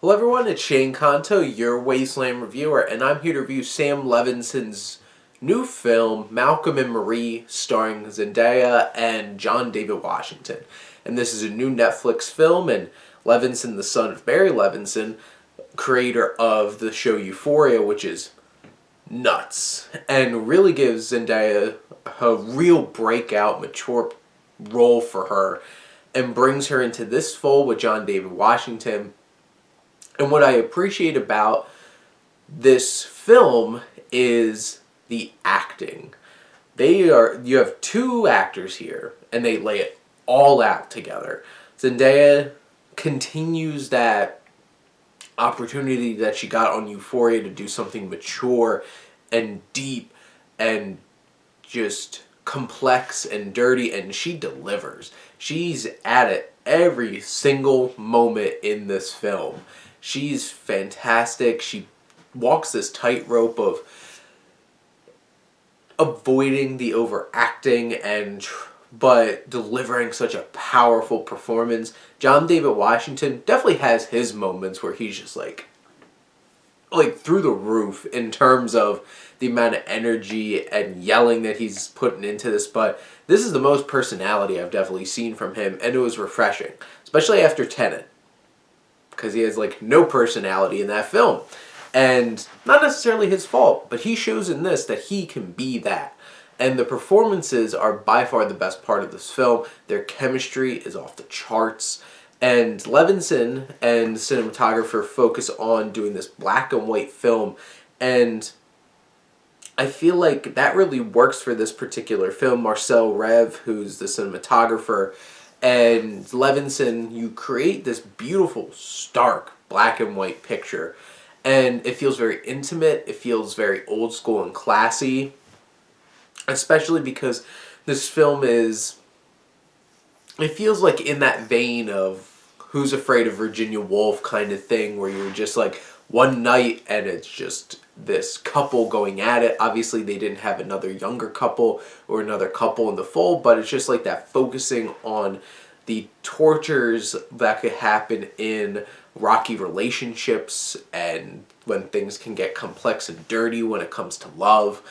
Hello everyone, it's Shane Kanto, your Wasteland reviewer, and I'm here to review Sam Levinson's new film, Malcolm and Marie, starring Zendaya and John David Washington. And this is a new Netflix film, and Levinson, the son of Barry Levinson, creator of the show Euphoria, which is nuts, and really gives Zendaya a real breakout, mature role for her, and brings her into this fold with John David Washington. And what I appreciate about this film is the acting. You have two actors here, and they lay it all out together. Zendaya continues that opportunity that she got on Euphoria to do something mature and deep and just complex and dirty, and she delivers. She's at it every single moment in this film. She's fantastic. She walks this tightrope of avoiding the overacting but delivering such a powerful performance. John David Washington definitely has his moments where he's just like through the roof in terms of the amount of energy and yelling that he's putting into this, but this is the most personality I've definitely seen from him, and it was refreshing, especially after Tenet, because he has no personality in that film. And not necessarily his fault, but he shows in this that he can be that. And the performances are by far the best part of this film. Their chemistry is off the charts. And Levinson and the cinematographer focus on doing this black and white film. And I feel like that really works for this particular film. Marcel Rev, who's the cinematographer, and Levinson, you create this beautiful, stark, black and white picture. And it feels very intimate, it feels very old school and classy, especially because this film it feels like in that vein of Who's Afraid of Virginia Woolf kind of thing, where you're just one night and it's just this couple going at it. Obviously they didn't have another younger couple or another couple in the fold, but it's just that focusing on the tortures that could happen in rocky relationships and when things can get complex and dirty when it comes to love.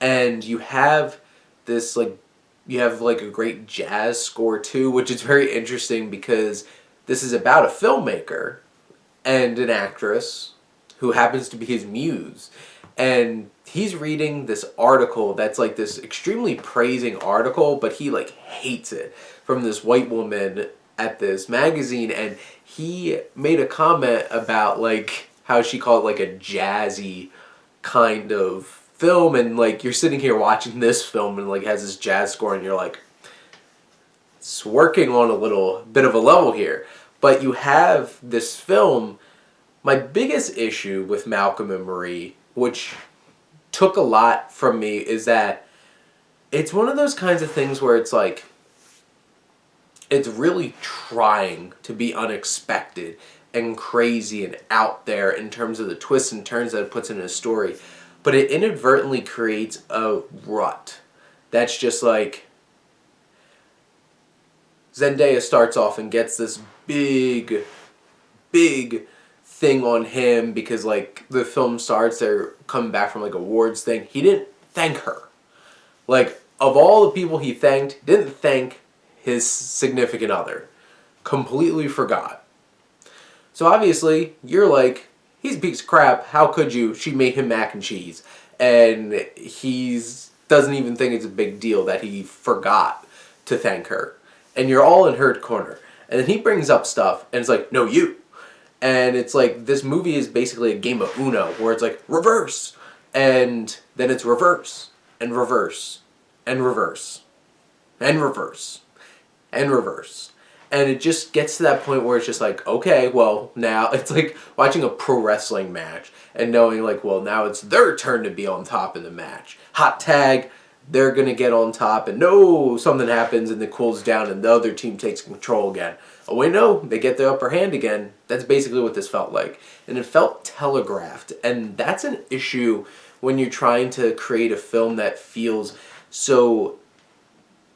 And you have this a great jazz score too, which is very interesting because this is about a filmmaker and an actress who happens to be his muse. And he's reading this article that's this extremely praising article, but he hates it, from this white woman at this magazine. And he made a comment about how she called it a jazzy kind of film. And you're sitting here watching this film and has this jazz score, and you're it's working on a little bit of a level here. But you have this film. My biggest issue with Malcolm and Marie, which took a lot from me, is that it's one of those kinds of things where it's it's really trying to be unexpected and crazy and out there in terms of the twists and turns that it puts in a story. But it inadvertently creates a rut that's just Zendaya starts off and gets this big thing on him because the film starts, they're coming back from awards thing. He didn't thank her. Of all the people he thanked, didn't thank his significant other. Completely forgot. So obviously you're he's a piece of crap, how could you? She made him mac and cheese. And doesn't even think it's a big deal that he forgot to thank her. And you're all in her corner. And then he brings up stuff and it's no, you. And it's this movie is basically a game of Uno, where it's reverse, and then it's reverse, and reverse, and reverse, and reverse, and reverse. And it just gets to that point where it's just okay, well, now it's watching a pro wrestling match and knowing well, now it's their turn to be on top in the match. Hot tag, they're going to get on top, and no, something happens and it cools down and the other team takes control again. Oh wait, no, they get the upper hand again. That's basically what this felt like. And it felt telegraphed, and that's an issue when you're trying to create a film that feels so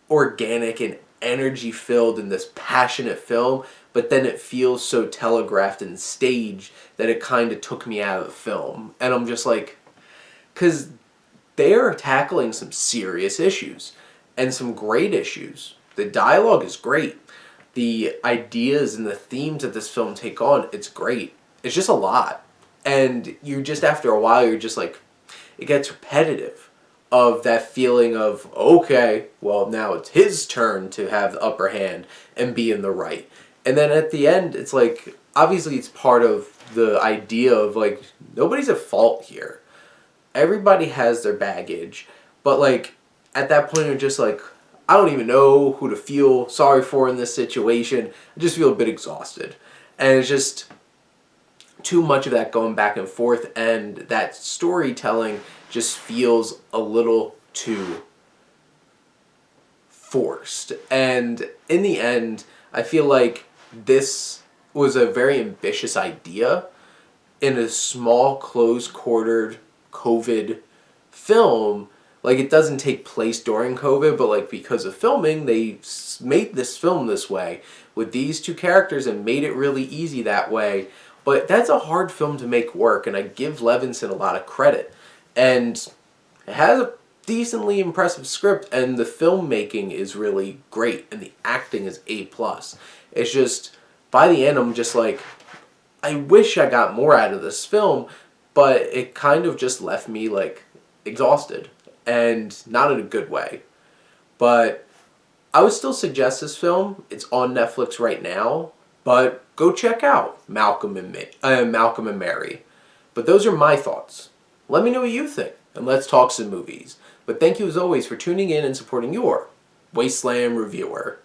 organic and energy filled and this passionate film, but then it feels so telegraphed and staged that it kind of took me out of the film. And I'm just like, because they're tackling some serious issues and some great issues. The dialogue is great. The ideas and the themes that this film take on, it's great. It's just a lot. And you just, after a while, you're just like, it gets repetitive of that feeling of, okay, well, now it's his turn to have the upper hand and be in the right. And then at the end, it's like, obviously it's part of the idea of like, nobody's at fault here. Everybody has their baggage. But like, at that point, you're just like, I don't even know who to feel sorry for in this situation. I just feel a bit exhausted. And it's just too much of that going back and forth, and that storytelling just feels a little too forced. And in the end, I feel like this was a very ambitious idea in a small, close-quartered COVID film. Like, it doesn't take place during COVID, but like because of filming, they made this film this way with these two characters and made it really easy that way. But that's a hard film to make work, and I give Levinson a lot of credit. And it has a decently impressive script, and the filmmaking is really great, and the acting is A+. It's just, by the end, I'm just like, I wish I got more out of this film, but it kind of just left me, like, exhausted, and not in a good way. But I would still suggest this film. It's on Netflix right now, but go check out Malcolm and Mary. But those are my thoughts. Let me know what you think, and let's talk some movies. But thank you as always for tuning in and supporting your Wasteland Reviewer.